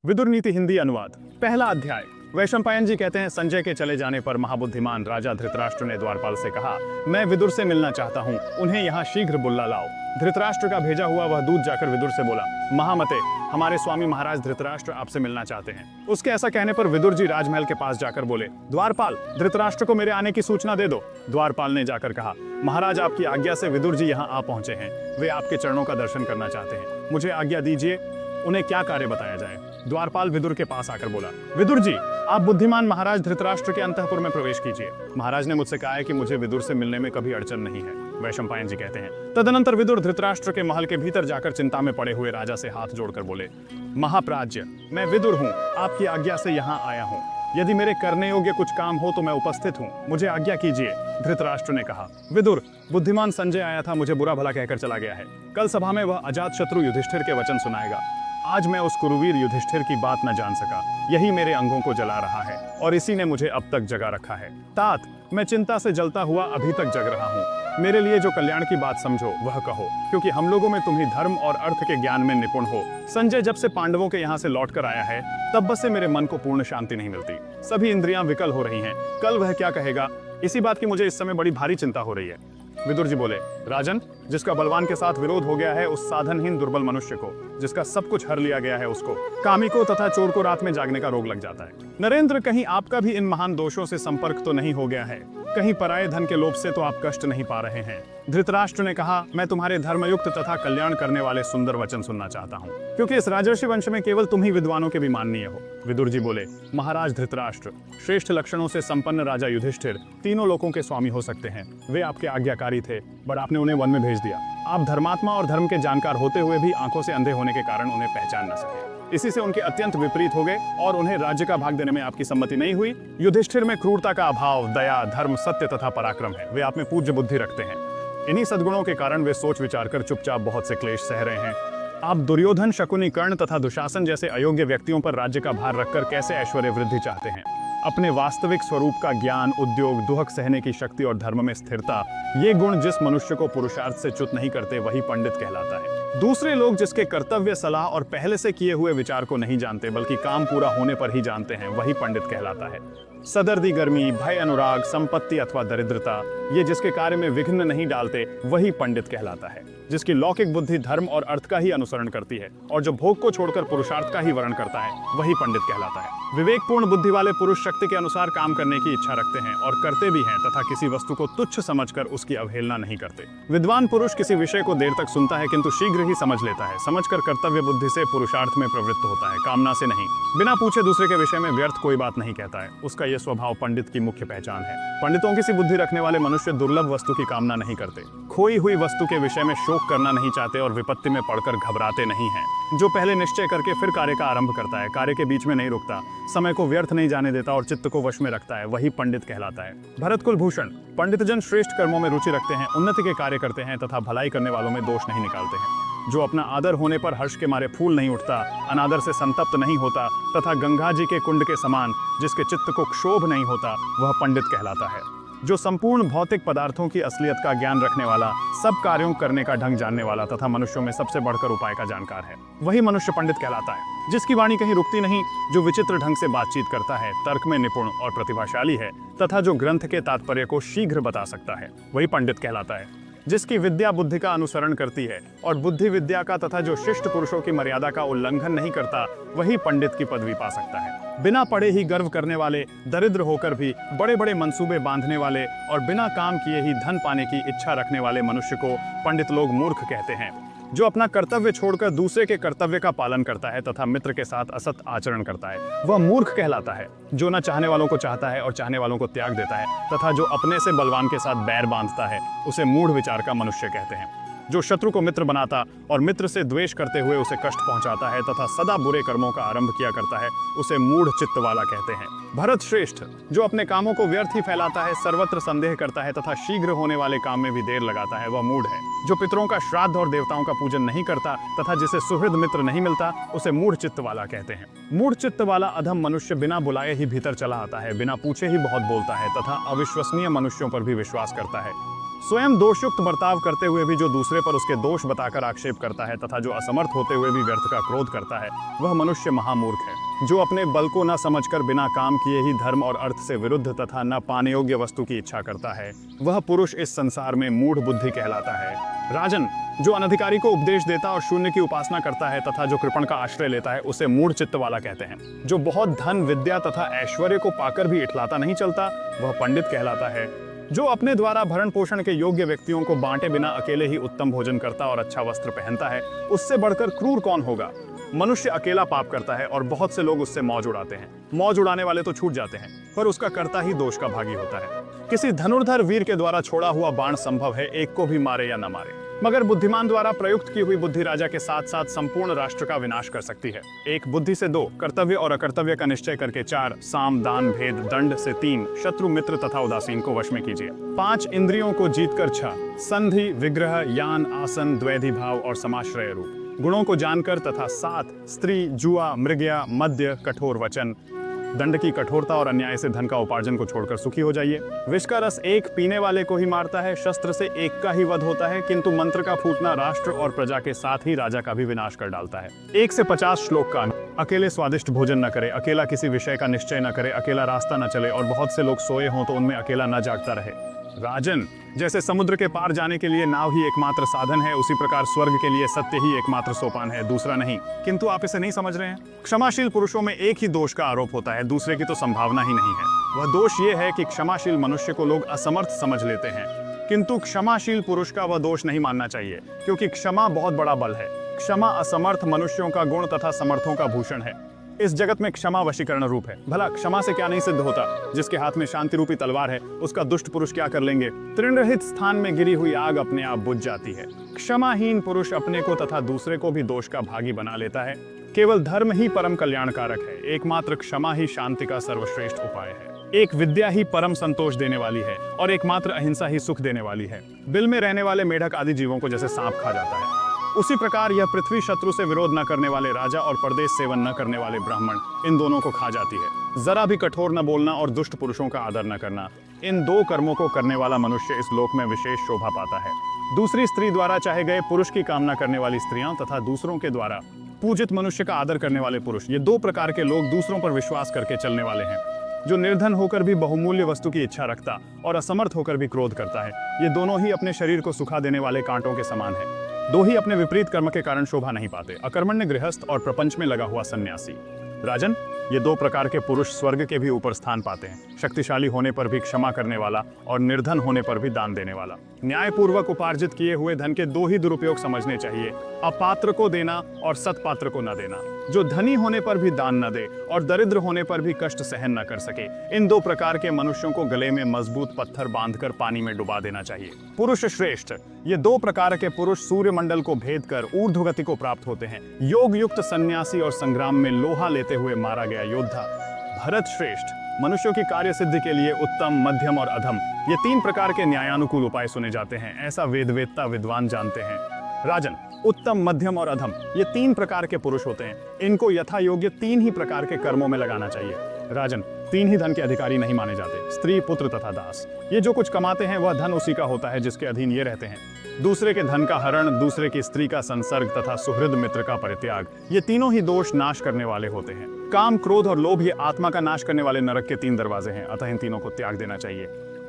विदुर नीति हिंदी अनुवाद। पहला अध्याय। वैशंपायन जी कहते हैं, संजय के चले जाने पर महाबुद्धिमान राजा धृतराष्ट्र ने द्वारपाल से कहा, मैं विदुर से मिलना चाहता हूँ, उन्हें यहाँ शीघ्र बुला लाओ। धृतराष्ट्र का भेजा हुआ वह दूत जाकर विदुर से बोला, महामते, हमारे स्वामी महाराज धृतराष्ट्र आपसे मिलना चाहते हैं। उसके ऐसा कहने पर विदुर जी राजमहल के पास जाकर बोले, द्वारपाल, धृतराष्ट्र को मेरे आने की सूचना दे दो। द्वारपाल ने जाकर कहा, महाराज आपकी आज्ञा से विदुर जी यहाँ आ पहुंचे हैं, वे आपके चरणों का दर्शन करना चाहते हैं, मुझे आज्ञा दीजिए, उन्हें क्या कार्य बताया जाए। द्वारपाल विदुर के पास आकर बोला, विदुर जी, आप बुद्धिमान महाराज धृतराष्ट्र के अंतःपुर में प्रवेश कीजिए। महाराज ने मुझसे कहा है कि मुझे विदुर से मिलने में कभी अड़चन नहीं है। वैशंपायन जी कहते हैं, तदनंतर विदुर धृतराष्ट्र के महल के भीतर जाकर चिंता में पड़े हुए राजा से हाथ जोड़कर बोले, महाप्राज्य, मैं विदुर हूँ, आपकी आज्ञा से यहाँ आया हूँ। यदि मेरे करने योग्य कुछ काम हो तो मैं उपस्थित हूँ, मुझे आज्ञा कीजिए। धृतराष्ट्र ने कहा, विदुर, बुद्धिमान संजय आया था, मुझे बुरा भला कहकर चला गया है। कल सभा में वह अजात शत्रु युधिष्ठिर के वचन सुनाएगा। आज मैं उस कुरुवीर युधिष्ठिर की बात न जान सका, यही मेरे अंगों को जला रहा है और इसी ने मुझे अब तक जगा रखा है। तात, मैं चिंता से जलता हुआ अभी तक जग रहा हूँ। मेरे लिए जो कल्याण की बात समझो वह कहो, क्योंकि हम लोगों में तुम ही धर्म और अर्थ के ज्ञान में निपुण हो। संजय जब से पांडवों के यहाँ से लौट कर आया है, तब बस से मेरे मन को पूर्ण शांति नहीं मिलती। सभी इंद्रियां विकल हो रही हैं। कल वह क्या कहेगा, इसी बात की मुझे इस समय बड़ी भारी चिंता हो रही है। विदुर जी बोले, राजन, जिसका बलवान के साथ विरोध हो गया है, उस साधनहीन दुर्बल मनुष्य को, जिसका सब कुछ हर लिया गया है, उसको, कामी को तथा चोर को रात में जागने का रोग लग जाता है। नरेंद्र, कहीं आपका भी इन महान दोषों से संपर्क तो नहीं हो गया है? कहीं पराये धन के लोभ से तो आप कष्ट नहीं पा रहे हैं? धृतराष्ट्र ने कहा, मैं तुम्हारे धर्मयुक्त तथा कल्याण करने वाले सुंदर वचन सुनना चाहता हूँ, क्योंकि इस राजर्षि वंश में केवल तुम ही विद्वानों के भी माननीय हो। विदुर जी बोले, महाराज धृतराष्ट्र, श्रेष्ठ लक्षणों से संपन्न राजा युधिष्ठिर तीनों लोकों के स्वामी हो सकते हैं। वे आपके आज्ञाकारी थे, बट आपने उन्हें वन में भेज दिया। आप धर्मात्मा और धर्म के जानकार होते हुए भी आंखों से अंधे होने के कारण उन्हें पहचान न सके। इसी से उनके अत्यंत विपरीत हो गए और उन्हें राज्य का भाग देने में आपकी सम्मति नहीं हुई। युधिष्ठिर में क्रूरता का अभाव, दया, धर्म, सत्य तथा पराक्रम है। वे आप में पूज्य बुद्धि रखते हैं। इन्हीं सद्गुणों के कारण वे सोच विचार कर चुपचाप बहुत से क्लेश सह रहे हैं। आप दुर्योधन, शकुनी, कर्ण तथा दुशासन जैसे अयोग्य व्यक्तियों पर राज्य का भार रखकर कैसे ऐश्वर्य वृद्धि चाहते हैं? अपने वास्तविक स्वरूप का ज्ञान, उद्योग, दुहक सहने की शक्ति और धर्म में स्थिरता, ये गुण जिस मनुष्य को पुरुषार्थ से च्युत नहीं करते, वही पंडित कहलाता है। दूसरे लोग जिसके कर्तव्य, सलाह और पहले से किए हुए विचार को नहीं जानते, बल्कि काम पूरा होने पर ही जानते हैं, वही पंडित कहलाता है। सदर्दी गर्मी, भय, अनुराग, संपत्ति अथवा दरिद्रता, ये जिसके कार्य में विघ्न नहीं डालते, वही पंडित कहलाता है। जिसकी लौकिक बुद्धि धर्म और अर्थ का ही अनुसरण करती है और जो भोग को छोड़कर पुरुषार्थ का ही वर्ण करता है, वही पंडित कहलाता है। विवेकपूर्ण बुद्धि वाले पुरुष शक्ति के अनुसार काम करने की इच्छा रखते हैं और करते भी हैं तथा किसी वस्तु को तुच्छ समझकर उसकी अवहेलना नहीं करते। विद्वान पुरुष किसी विषय को देर तक सुनता है, किंतु शीघ्र ही समझ लेता है। समझकर कर्तव्य बुद्धि से पुरुषार्थ में प्रवृत्त होता है, कामना से नहीं। बिना पूछे दूसरे के विषय में व्यर्थ कोई बात नहीं कहता है। उसका यह स्वभाव पंडित की मुख्य पहचान है। पंडितों की सी बुद्धि रखने वाले मनुष्य दुर्लभ वस्तु की कामना नहीं करते, खोई हुई वस्तु के विषय में शोक करना नहीं चाहते और विपत्ति में पड़कर घबराते नहीं हैं। जो पहले निश्चय करके फिर कार्य का आरंभ करता है, कार्य के बीच में नहीं रुकता, समय को व्यर्थ नहीं जाने देता और चित्त को वश में रखता है, वही पंडित कहलाता है। भरत कुल भूषण, पंडितजन श्रेष्ठ कर्मों में रुचि रखते हैं, उन्नति के कार्य करते हैं तथा भलाई करने वालों में दोष नहीं निकालते हैं। जो अपना आदर होने पर हर्ष के मारे फूल नहीं उठता, अनादर से संतप्त नहीं होता तथा गंगा जी के कुंड के समान जिसके चित्त को क्षोभ नहीं होता, वह पंडित कहलाता है। जो संपूर्ण भौतिक पदार्थों की असलियत का ज्ञान रखने वाला, सब कार्यों करने का ढंग जानने वाला तथा मनुष्यों में सबसे बढ़कर उपाय का जानकार है, वही मनुष्य पंडित कहलाता है। जिसकी वाणी कहीं रुकती नहीं, जो विचित्र ढंग से बातचीत करता है, तर्क में निपुण और प्रतिभाशाली है तथा जो ग्रंथ के तात्पर्य को शीघ्र बता सकता है, वही पंडित कहलाता है। जिसकी विद्या बुद्धि का अनुसरण करती है और बुद्धि विद्या का तथा जो शिष्ट पुरुषों की मर्यादा का उल्लंघन नहीं करता, वही पंडित की पदवी पा सकता है। बिना पढ़े ही गर्व करने वाले, दरिद्र होकर भी बड़े बड़े मंसूबे बांधने वाले और बिना काम किए ही धन पाने की इच्छा रखने वाले मनुष्य को पंडित लोग मूर्ख कहते हैं। जो अपना कर्तव्य छोड़कर दूसरे के कर्तव्य का पालन करता है तथा मित्र के साथ असत आचरण करता है, वह मूर्ख कहलाता है। जो न चाहने वालों को चाहता है और चाहने वालों को त्याग देता है तथा जो अपने से बलवान के साथ बैर बांधता है, उसे मूढ़ विचार का मनुष्य कहते हैं। जो शत्रु को मित्र बनाता और मित्र से द्वेष करते हुए उसे कष्ट पहुंचाता है तथा सदा बुरे कर्मों का आरंभ किया करता है, उसे मूढ़ चित्त वाला कहते हैं। भरत श्रेष्ठ, जो अपने कामों को व्यर्थ ही फैलाता है, सर्वत्र संदेह करता है तथा शीघ्र होने वाले काम में भी देर लगाता है, वह मूढ़ है। जो पितरों का श्राद्ध और देवताओं का पूजन नहीं करता तथा जिसे सुहृद मित्र नहीं मिलता, उसे मूढ़ चित्त वाला कहते हैं। मूढ़ चित्त वाला अधम मनुष्य बिना बुलाए ही भीतर चला आता है, बिना पूछे ही बहुत बोलता है तथा अविश्वसनीय मनुष्यों पर भी विश्वास करता है। स्वयं दोषयुक्त बर्ताव करते हुए भी जो दूसरे पर उसके दोष बताकर आक्षेप करता है तथा जो असमर्थ होते हुए भी व्यर्थ का क्रोध करता है, वह मनुष्य महामूर्ख है। जो अपने बल को न समझकर बिना काम किए ही धर्म और अर्थ से विरुद्ध तथा न पाने योग्य वस्तु की इच्छा करता है, वह पुरुष इस संसार में मूढ़ बुद्धि कहलाता है। राजन, जो अनधिकारी को उपदेश देता और शून्य की उपासना करता है तथा जो कृपण का आश्रय लेता है, उसे मूढ़ चित्त वाला कहते हैं। जो बहुत धन, विद्या तथा ऐश्वर्य को पाकर भी इठलाता नहीं चलता, वह पंडित कहलाता है। जो अपने द्वारा भरण पोषण के योग्य व्यक्तियों को बांटे बिना अकेले ही उत्तम भोजन करता और अच्छा वस्त्र पहनता है, उससे बढ़कर क्रूर कौन होगा। मनुष्य अकेला पाप करता है और बहुत से लोग उससे मौज उड़ाते हैं। मौज उड़ाने वाले तो छूट जाते हैं, पर उसका कर्ता ही दोष का भागी होता है। किसी धनुर्धर वीर के द्वारा छोड़ा हुआ बाण संभव है, एक को भी मारे या न मारे, मगर बुद्धिमान द्वारा प्रयुक्त की हुई बुद्धि राजा के साथ साथ संपूर्ण राष्ट्र का विनाश कर सकती है। एक बुद्धि से 2, कर्तव्य और अकर्तव्य का निश्चय करके 4, साम दान भेद दंड से 3, शत्रु मित्र तथा उदासीन को वश में कीजिए। 5 इंद्रियों को जीतकर 6, संधि विग्रह यान आसन द्वैधी भाव और समाश्रय रूप गुणों को जानकर तथा 7, स्त्री जुआ मृगया मद्य कठोर वचन दंड की कठोरता और अन्याय से धन का उपार्जन को छोड़कर सुखी हो जाइए। विष का रस एक पीने वाले को ही मारता है, शस्त्र से एक का ही वध होता है, किंतु मंत्र का फूटना राष्ट्र और प्रजा के साथ ही राजा का भी विनाश कर डालता है। 1 से 50 श्लोक का अकेले स्वादिष्ट भोजन न करे, अकेला किसी विषय का निश्चय न करे, अकेला रास्ता न चले और बहुत से लोग सोए हों तो उनमें अकेला न जागता रहे। राजन, जैसे समुद्र के पार जाने के लिए नाव ही एकमात्र साधन है, उसी प्रकार स्वर्ग के लिए सत्य ही एकमात्र सोपान है, दूसरा नहीं। किंतु आप इसे नहीं समझ रहे हैं। क्षमाशील पुरुषों में एक ही दोष का आरोप होता है, दूसरे की तो संभावना ही नहीं है। वह दोष ये है कि क्षमाशील मनुष्य को लोग असमर्थ समझ लेते हैं, किंतु क्षमाशील पुरुष का वह दोष नहीं मानना चाहिए, क्योंकि क्षमा बहुत बड़ा बल है। क्षमा असमर्थ मनुष्यों का गुण तथा समर्थों का भूषण है। इस जगत में क्षमा वशीकरण रूप है। भला क्षमा से क्या नहीं सिद्ध होता। जिसके हाथ में शांति रूपी तलवार है, उसका दुष्ट पुरुष क्या कर लेंगे। तृणरहित स्थान में गिरी हुई आग अपने आप बुझ जाती है। क्षमाहीन पुरुष अपने को तथा दूसरे को भी दोष का भागी बना लेता है। केवल धर्म ही परम कल्याणकारक है। एकमात्र क्षमा ही शांति का सर्वश्रेष्ठ उपाय है। एक विद्या ही परम संतोष देने वाली है और एकमात्र अहिंसा ही सुख देने वाली है। बिल में रहने वाले मेढक आदि जीवों को जैसे सांप खा जाता है, उसी प्रकार यह पृथ्वी शत्रु से विरोध न करने वाले राजा और परदेश सेवन न करने वाले ब्राह्मण इन दोनों को खा जाती है। जरा भी कठोर न बोलना और दुष्ट पुरुषों का आदर न करना, इन 2 कर्मों को करने वाला मनुष्य इस लोक में विशेष शोभा पाता है। दूसरी स्त्री द्वारा चाहे गए पुरुष की कामना करने वाली स्त्रियां तथा दूसरों के द्वारा पूजित मनुष्य का आदर करने वाले पुरुष, ये 2 प्रकार के लोग दूसरों पर विश्वास करके चलने वाले हैं। जो निर्धन होकर भी बहुमूल्य वस्तु की इच्छा रखता और असमर्थ होकर भी क्रोध करता है, ये दोनों ही अपने शरीर को सुखा देने वाले कांटों के समान है। 2 ही अपने विपरीत कर्म के कारण शोभा नहीं पाते, अकर्मण्य गृहस्थ और प्रपंच में लगा हुआ सन्यासी। राजन, ये 2 प्रकार के पुरुष स्वर्ग के भी ऊपर स्थान पाते हैं। शक्तिशाली होने पर भी क्षमा करने वाला और निर्धन होने पर भी दान देने वाला। न्यायपूर्वक उपार्जित किए हुए धन के 2 ही दुरुपयोग समझने चाहिए, अपात्र को देना और सत्पात्र को न देना। जो धनी होने पर भी दान न दे और दरिद्र होने पर भी कष्ट सहन न कर सके, इन 2 प्रकार के मनुष्यों को गले में मजबूत पत्थर बांधकर पानी में डुबा देना चाहिए। पुरुष श्रेष्ठ, ये 2 प्रकार के पुरुष सूर्यमंडल को भेद कर ऊर्ध्वगति को प्राप्त होते हैं। योग युक्त सन्यासी और संग्राम में लोहा लेते हुए मारा गया योद्धा। भरत श्रेष्ठ, मनुष्यों की कार्य सिद्धि के लिए उत्तम, मध्यम और अधम, ये 3 प्रकार के न्यायानुकूल उपाय सुने जाते हैं, ऐसा वेदवेत्ता विद्वान जानते हैं। राजन, उत्तम, मध्यम और अधम, ये 3 प्रकार के पुरुष होते हैं। इनको यथा योग्य 3 ही प्रकार के कर्मों में लगाना चाहिए। राजन, 3 ही धन के अधिकारी नहीं माने जाते, स्त्री, पुत्र तथा दास। ये जो कुछ कमाते हैं वह धन उसी का होता है जिसके अधीन ये रहते हैं। दूसरे के धन का हरण, दूसरे की स्त्री का संसर्ग तथा सुहृद मित्र का परित्याग, ये तीनों ही दोष नाश करने वाले होते हैं। काम, क्रोध और लोभ ये आत्मा का नाश करने वाले नरक के 3 दरवाजे हैं, अतः इन तीनों को त्याग देना चाहिए।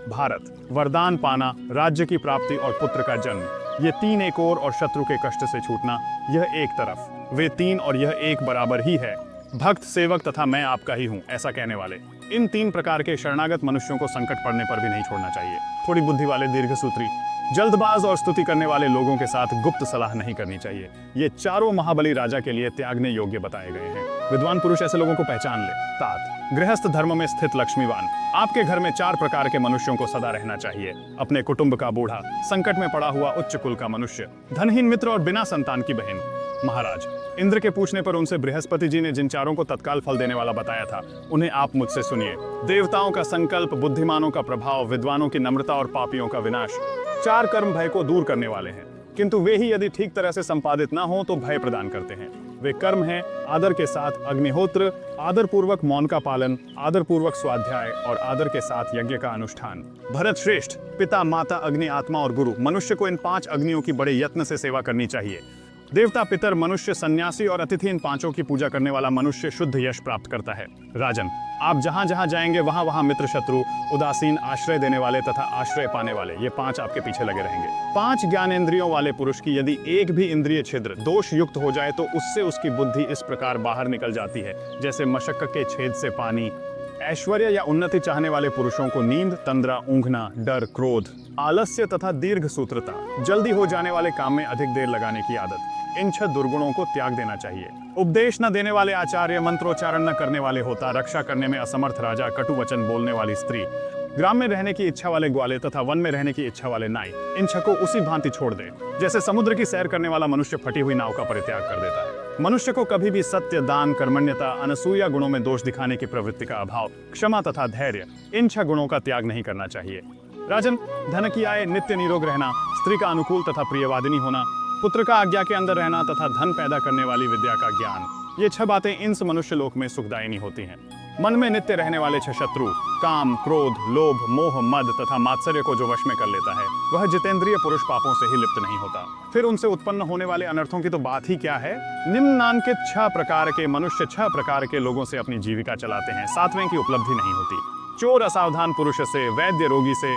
भारत, वरदान पाना, राज्य की प्राप्ति और पुत्र का जन्म, ये 3 एक ओर और शत्रु के कष्ट से छूटना, यह एक तरफ। वे 3 और यह एक बराबर ही है। भक्त, सेवक तथा मैं आपका ही हूँ, ऐसा कहने वाले। इन 3 प्रकार के शरणागत मनुष्यों को संकट पड़ने पर भी नहीं छोड़ना चाहिए। थोड़ी बुद्धि वाले दीर्घसूत्री, जल्दबाज और स्तुति करने वाले लोगों के साथ गुप्त सलाह नहीं करनी चाहिए। ये चारों महाबली राजा के लिए त्यागने योग्य बताए गए हैं। विद्वान पुरुष ऐसे लोगों को पहचान ले। तात, गृहस्थ धर्म में स्थित लक्ष्मीवान, आपके घर में 4 प्रकार के मनुष्यों को सदा रहना चाहिए। अपने कुटुंब का बूढ़ा, संकट में पड़ा हुआ उच्च कुल का मनुष्य, धनहीन मित्र और बिना संतान की बहन। महाराज, इंद्र के पूछने पर उनसे बृहस्पति जी ने जिन चारों को तत्काल फल देने वाला बताया था, उन्हें आप मुझसे सुनिए। देवताओं का संकल्प, बुद्धिमानों का प्रभाव, विद्वानों की नम्रता और पापियों का विनाश। 4 कर्म भय को दूर करने वाले हैं, किंतु वे ही यदि ठीक तरह से संपादित ना हो तो भय प्रदान करते हैं। वे कर्म हैं आदर के साथ अग्निहोत्र, आदर पूर्वक मौन का पालन, आदर पूर्वक स्वाध्याय और आदर के साथ यज्ञ का अनुष्ठान। भरत श्रेष्ठ, पिता, माता, अग्नि, आत्मा और गुरु, मनुष्य को इन 5 अग्नियों की बड़े यत्न से सेवा करनी चाहिए। देवता, पितर, मनुष्य, सन्यासी और अतिथि, इन 5 की पूजा करने वाला मनुष्य शुद्ध यश प्राप्त करता है। राजन, आप जहां जहां जाएंगे वहां वहां मित्र, शत्रु, उदासीन, आश्रय देने वाले तथा आश्रय पाने वाले, ये 5 आपके पीछे लगे रहेंगे। 5 ज्ञानेंद्रियों वाले पुरुष की यदि एक भी इंद्रिय छिद्र दोष युक्त हो जाए तो उससे उसकी बुद्धि इस प्रकार बाहर निकल जाती है जैसे मशक के छेद से पानी। ऐश्वर्य या उन्नति चाहने वाले पुरुषों को नींद, तंद्रा, ऊंघना, डर, क्रोध, आलस्य तथा दीर्घ सूत्रता, जल्दी हो जाने वाले काम में अधिक देर लगाने की आदत, इन 6 दुर्गुणों को त्याग देना चाहिए। उपदेश न देने वाले आचार्य, मंत्रोच्चारण न करने वाले होता, रक्षा करने में असमर्थ राजा, कटु वचन बोलने वाली स्त्री, ग्राम में रहने की इच्छा वाले ग्वाले तथा वन में रहने की इच्छा वाले नाई, इन 6 को उसी भांति छोड़ दे जैसे समुद्र की सैर करने वाला मनुष्य फटी हुई नाव का परित्याग कर देता है। मनुष्य को कभी भी सत्य, दान, कर्मण्यता, अनसूया गुणों में दोष दिखाने की प्रवृत्ति का अभाव, क्षमा तथा धैर्य, इन 6 गुणों का त्याग नहीं करना चाहिए। राजन, धन की आय, नित्य निरोग रहना, स्त्री का अनुकूल तथा प्रियवादिनी होना, पुत्र का आज्ञा के अंदर रहना तथा धन पैदा करने वाली विद्या का ज्ञान, ये 6 बातें इंस मनुष्य लोक में सुखदायिनी होती हैं। मन में नित्य रहने वाले 6 शत्रु, काम, क्रोध, लोभ, मोह, मद तथा मात्सर्य को जो वश में कर लेता है, वह जितेंद्रिय पुरुष पापों से ही लिप्त नहीं होता। फिर उनसे उत्पन्न होने वाले अनर्थों की तो बात ही क्या है। निम्नांकित 6 प्रकार के मनुष्य 6 प्रकार के लोगों से अपनी जीविका चलाते हैं, 7वें की उपलब्धि नहीं होती। चोर असावधान पुरुष से, वैद्य रोगी से,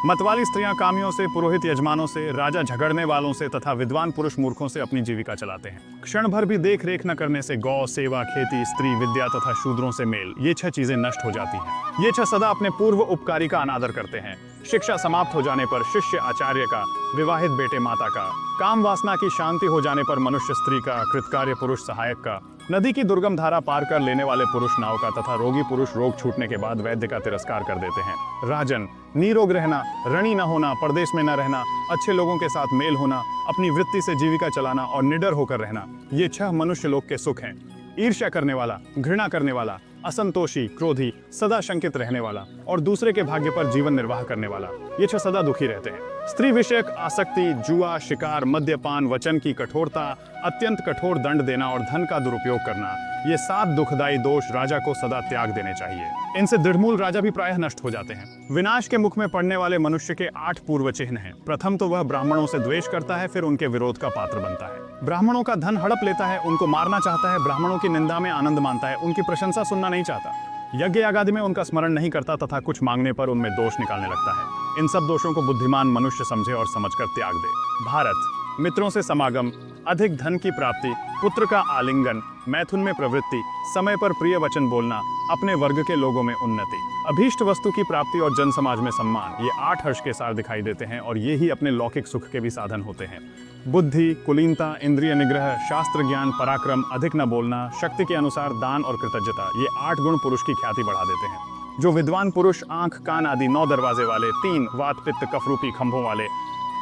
मतवाली स्त्रियां कामियों से, पुरोहित यजमानों से, राजा झगड़ने वालों से तथा विद्वान पुरुष मूर्खों से अपनी जीविका चलाते हैं। क्षण भर भी देख रेख न करने से गौ सेवा, खेती, स्त्री विद्या तथा शूद्रों से मेल, ये 6 चीजें नष्ट हो जाती हैं। ये 6 सदा अपने पूर्व उपकारी का अनादर करते हैं। शिक्षा समाप्त हो जाने पर शिष्य आचार्य का, विवाहित बेटे माता का, काम वासना की शांति हो जाने पर मनुष्य स्त्री का, कृतकार्य पुरुष सहायक का, नदी की दुर्गम धारा पार कर लेने वाले पुरुष नाव का तथा रोगी पुरुष रोग छूटने के बाद वैद्य का तिरस्कार कर देते हैं। राजन, निरोग रहना, ऋणी न होना, परदेश में न रहना, अच्छे लोगों के साथ मेल होना, अपनी वृत्ति से जीविका चलाना और निडर होकर रहना, ये 6 मनुष्य लोक के सुख हैं। ईर्ष्या करने वाला, घृणा करने वाला, असंतोषी, क्रोधी, सदा शंकित रहने वाला और दूसरे के भाग्य पर जीवन निर्वाह करने वाला, ये 6 सदा दुखी रहते हैं। स्त्री विषयक आसक्ति, जुआ, शिकार, मद्यपान, वचन की कठोरता, अत्यंत कठोर दंड देना और धन का दुरुपयोग करना, ये 7 दुखदायी दोष राजा को सदा त्याग देने चाहिए। इनसे दृढ़मूल राजा भी प्रायः नष्ट हो जाते हैं। विनाश के मुख में पड़ने वाले मनुष्य के 8 पूर्व चिन्ह हैं। प्रथम तो वह ब्राह्मणों से द्वेष करता है, फिर उनके विरोध का पात्र बनता है। ब्राह्मणों का धन हड़प लेता है, उनको मारना चाहता है, ब्राह्मणों की निंदा में आनंद मानता है, उनकी प्रशंसा सुनना नहीं चाहता, यज्ञ यागादि में उनका स्मरण नहीं करता तथा कुछ मांगने पर उनमें दोष निकालने लगता है। इन सब दोषों को बुद्धिमान मनुष्य समझे और समझकर त्याग दे। भारत, मित्रों से समागम, अधिक धन की प्राप्ति, पुत्र का आलिंगन, मैथुन में प्रवृत्ति, समय पर प्रिय वचन बोलना, अपने वर्ग के लोगों में उन्नति, अभीष्ट वस्तु की प्राप्ति और जन समाज में सम्मान, ये 8 हर्ष के सार दिखाई देते हैं और ये ही अपने लौकिक सुख के भी साधन होते हैं। बुद्धि, कुलीनता, इंद्रिय निग्रह, शास्त्र ज्ञान, पराक्रम, अधिक न बोलना, शक्ति के अनुसार दान और कृतज्ञता, ये 8 गुण पुरुष की ख्याति बढ़ा देते हैं। जो विद्वान पुरुष आंख, कान आदि 9 दरवाजे वाले, 3 वात, पित्त, कफ रूपी खंभों वाले,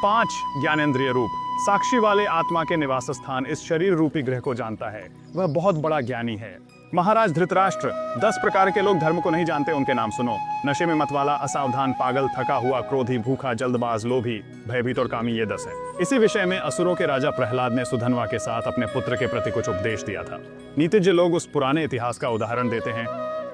5 ज्ञानेंद्रिय रूप, साक्षी वाले आत्मा के निवास स्थान इस शरीर रूपी ग्रह को जानता है, वह बहुत बड़ा ज्ञानी है। महाराज धृतराष्ट्र, 10 प्रकार के लोग धर्म को नहीं जानते, उनके नाम सुनो। नशे में मतवाला, असावधान, पागल, थका हुआ, क्रोधी, भूखा, जल्दबाज, लोभी, भयभीत और कामी, ये 10 है। इसी विषय में असुरों के राजा प्रहलाद ने सुधन्वा के साथ अपने पुत्र के प्रति कुछ उपदेश दिया था। नीतिज्ञ लोग उस पुराने इतिहास का उदाहरण देते हैं।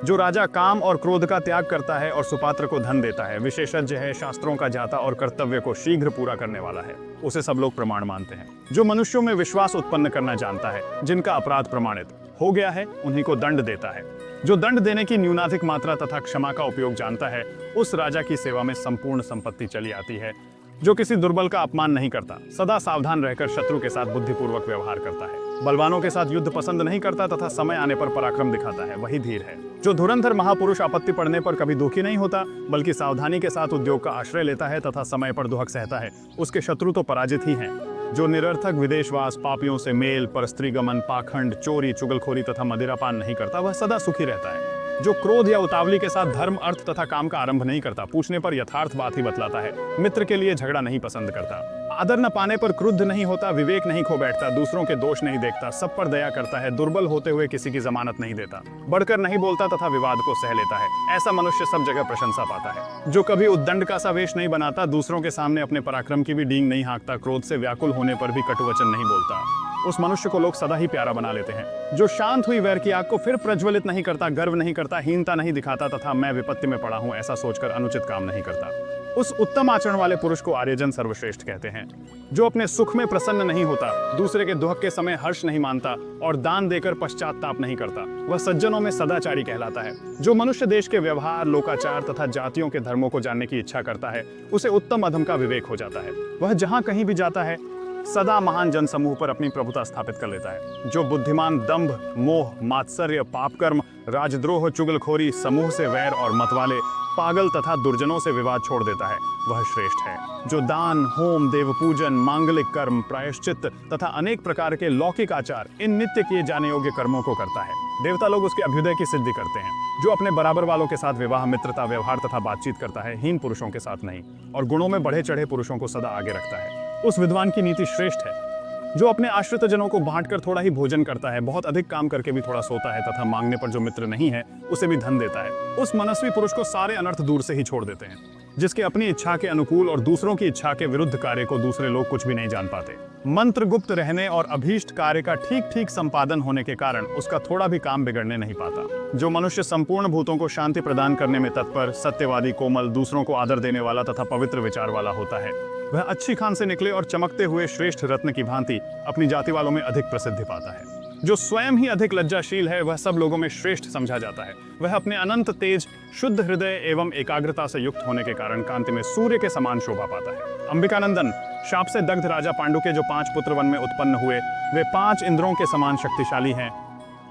जो राजा काम और क्रोध का त्याग करता है और सुपात्र को धन देता है, विशेषज्ञ है, शास्त्रों का जाता और कर्तव्य को शीघ्र पूरा करने वाला है, उसे सब लोग प्रमाण मानते हैं। जो मनुष्यों में विश्वास उत्पन्न करना जानता है, जिनका अपराध प्रमाणित हो गया है, उन्हीं को दंड देता है। जो दंड देने की न्यूनाधिक मात्रा तथा क्षमा का उपयोग जानता है, उस राजा की सेवा में संपूर्ण संपत्ति चली आती है। जो किसी दुर्बल का अपमान नहीं करता, सदा सावधान रहकर शत्रु के साथ बुद्धिपूर्वक व्यवहार करता है, बलवानों के साथ युद्ध पसंद नहीं करता तथा समय आने पर पराक्रम दिखाता है, वही धीर है। जो धुरंधर महापुरुष आपत्ति पड़ने पर कभी दुखी नहीं होता, बल्कि सावधानी के साथ उद्योग का आश्रय लेता है तथा समय पर दुहक सहता है, उसके शत्रु तो पराजित ही हैं। जो निरर्थक विदेशवास, पापियों से मेल, परस्त्रीगमन, पाखंड, चोरी, चुगलखोरी तथा मदिरापान नहीं करता, वह सदा सुखी रहता है। जो क्रोध या उतावली के साथ धर्म, अर्थ तथा काम का आरंभ नहीं करता, पूछने पर यथार्थ बात ही बतलाता है, मित्र के लिए झगड़ा नहीं पसंद करता, आदर न पाने पर क्रुद्ध नहीं होता, विवेक नहीं खो बैठता, दूसरों के दोष नहीं देखता, सब पर दया करता है, दुर्बल होते हुए किसी की जमानत नहीं देता, बढ़कर नहीं बोलता तथा विवाद को सह लेता है, ऐसा मनुष्य सब जगह प्रशंसा पाता है। जो कभी उद्दंड का सा वेश नहीं बनाता, दूसरों के सामने अपने पराक्रम की भी डींग नहीं हाँकता, क्रोध से व्याकुल होने पर भी कटुवचन नहीं बोलता, उस मनुष्य को लोग सदा ही प्यारा बना लेते हैं, जो शांत हुई वैर की आग को फिर प्रज्वलित नहीं करता, गर्व नहीं करता, हीनता नहीं दिखाता तथा मैं विपत्ति में पड़ा हूं ऐसा सोचकर अनुचित काम नहीं करता। उस उत्तम आचरण वाले पुरुष को आर्यजन सर्वश्रेष्ठ कहते हैं, जो अपने सुख में प्रसन्न नहीं होता, दूसरे के दुख के समय हर्ष नहीं मानता और दान देकर पश्चाताप नहीं करता। वह सज्जनों में सदाचारी कहलाता है। जो मनुष्य देश के व्यवहार, लोकाचार तथा जातियों के धर्मों को जानने की इच्छा करता है, उसे उत्तम अधम का विवेक हो जाता है। वह जहां कहीं भी जाता है सदा महान जनसमूह पर अपनी प्रभुता स्थापित कर लेता है। जो बुद्धिमान दंभ, मोह, मात्सर्य, पापकर्म, राजद्रोह, चुगलखोरी, समूह से वैर और मतवाले, पागल तथा दुर्जनों से विवाद छोड़ देता है, वह श्रेष्ठ है। जो दान, होम, देवपूजन, मांगलिक कर्म, प्रायश्चित तथा अनेक प्रकार के लौकिक आचार, इन नित्य किए जाने योग्य कर्मों को करता है, देवता लोग उसके अभ्युदय की सिद्धि करते हैं। जो अपने बराबर वालों के साथ विवाह, मित्रता, व्यवहार तथा बातचीत करता है, हीन पुरुषों के साथ नहीं, और गुणों में बढ़े चढ़े पुरुषों को सदा आगे रखता है, उस विद्वान की नीति श्रेष्ठ है। जो अपने आश्रित जनों को बांटकर थोड़ा ही भोजन करता है, बहुत अधिक काम करके भी थोड़ा सोता है तथा मांगने पर जो मित्र नहीं है उसे भी धन देता है, उस मनस्वी पुरुष को सारे अनर्थ दूर से ही छोड़ देते हैं। जिसके अपनी इच्छा के अनुकूल और दूसरों की इच्छा के विरुद्ध कार्य को दूसरे लोग कुछ भी नहीं जान पाते। मंत्र गुप्त रहने और अभीष्ट कार्य का ठीक ठीक संपादन होने के कारण उसका थोड़ा भी काम बिगड़ने नहीं पाता। जो मनुष्य संपूर्ण भूतों को शांति प्रदान करने में तत्पर, सत्यवादी, कोमल, दूसरों को आदर देने वाला तथा पवित्र विचार वाला होता है, वह अच्छी खान से निकले और चमकते हुए श्रेष्ठ रत्न की भांति अपनी जाति वालों में अधिक प्रसिद्धि पाता है। जो स्वयं ही अधिक लज्जाशील है, वह सब लोगों में श्रेष्ठ समझा जाता है। वह अपने अनंत तेज, शुद्ध हृदय एवं एकाग्रता से युक्त होने के कारण कांति में सूर्य के समान शोभा पाता है। अंबिकानंदन, शाप से दग्ध राजा पांडु के जो 5 पुत्र वन में उत्पन्न हुए, वे 5 इंद्रों के समान शक्तिशाली हैं।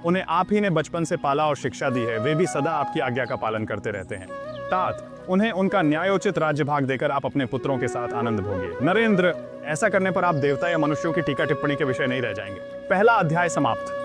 उन्हें आप ही ने बचपन से पाला और शिक्षा दी है, वे भी सदा आपकी आज्ञा का पालन करते रहते हैं। तात, उन्हें उनका न्यायोचित राज्य भाग देकर आप अपने पुत्रों के साथ आनंद भोगिए। नरेंद्र, ऐसा करने पर आप देवता या मनुष्यों की टीका टिप्पणी के विषय नहीं रह जाएंगे। पहला अध्याय समाप्त।